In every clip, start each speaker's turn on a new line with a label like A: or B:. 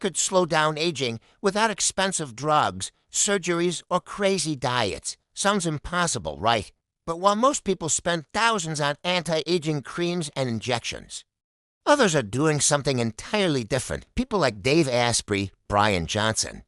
A: could slow down aging without expensive drugs, surgeries, or crazy diets. Sounds impossible, right? But while most people spend thousands on anti-aging creams and injections, others are doing something entirely different. People like Dave Asprey, Brian Johnson,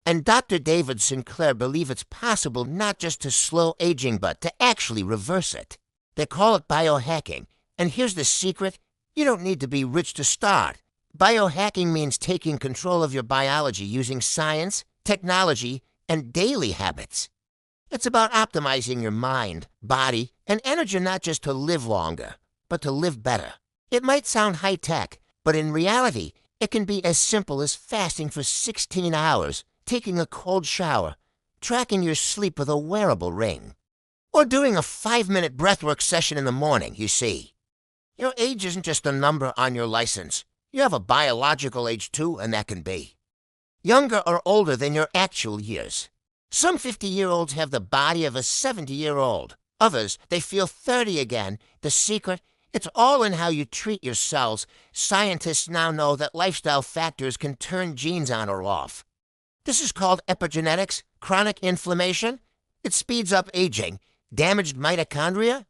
A: and Dr. David Sinclair believe it's possible not just to slow aging, but to actually reverse it. They call it biohacking. And here's the secret. You don't need to be rich to start. Biohacking means taking control of your biology using science, technology, and daily habits. It's about optimizing your mind, body, and energy not just to live longer, but to live better. It might sound high-tech, but in reality, it can be as simple as fasting for 16 hours, taking a cold shower, tracking your sleep with a wearable ring, or doing a 5-minute breathwork session in the morning, you see. Your age isn't just a number on your license. You have a biological age too, and that can be younger or older than your actual years. Some 50-year-olds have the body of a 70-year-old. Others, they feel 30 again. The secret? It's all in how you treat your cells. Scientists now know that lifestyle factors can turn genes on or off. This is called epigenetics, chronic inflammation. It speeds up aging. Damaged mitochondria?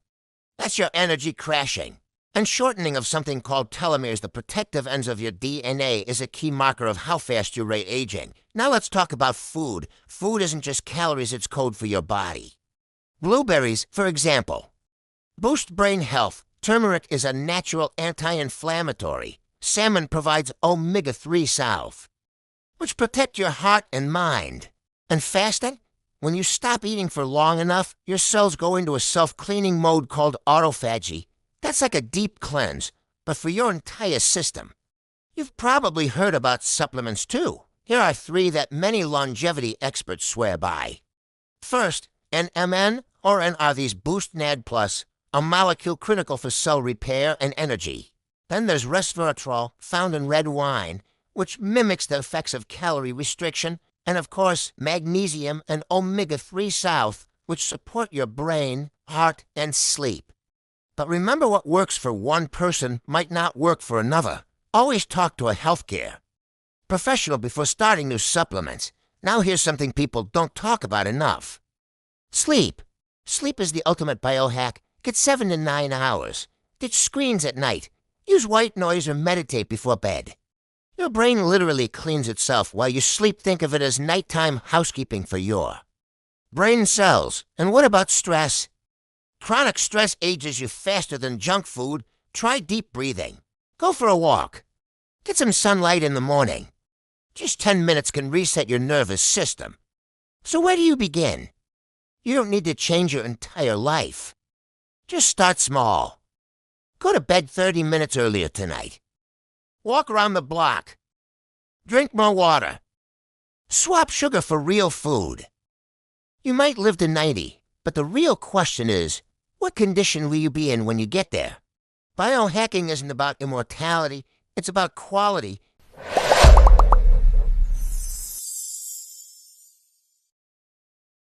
A: That's your energy crashing. And shortening of something called telomeres, the protective ends of your DNA, is a key marker of how fast you rate aging. Now let's talk about food. Food isn't just calories, it's code for your body. Blueberries, for example, boost brain health. Turmeric is a natural anti-inflammatory. Salmon provides omega-3 salve, which protect your heart and mind. And fasting? When you stop eating for long enough, your cells go into a self-cleaning mode called autophagy. That's like a deep cleanse, but for your entire system. You've probably heard about supplements too. Here are 3 that many longevity experts swear by. First, NMN or NRV's Boost NAD+, a molecule critical for cell repair and energy. Then there's Resveratrol, found in red wine, which mimics the effects of calorie restriction. And of course, magnesium and omega-3 salve, which support your brain, heart, and sleep. But remember, what works for one person might not work for another. Always talk to a healthcare professional before starting new supplements. Now here's something people don't talk about enough. Sleep. Sleep is the ultimate biohack. Get 7 to 9 hours. Ditch screens at night. Use white noise or meditate before bed. Your brain literally cleans itself while you sleep. Think of it as nighttime housekeeping for your brain cells. And what about stress? Chronic stress ages you faster than junk food. Try deep breathing. Go for a walk. Get some sunlight in the morning. Just 10 minutes can reset your nervous system. So where do you begin? You don't need to change your entire life. Just start small. Go to bed 30 minutes earlier tonight. Walk around the block. Drink more water. Swap sugar for real food. You might live to 90, but the real question is, what condition will you be in when you get there? Biohacking isn't about immortality, it's about quality.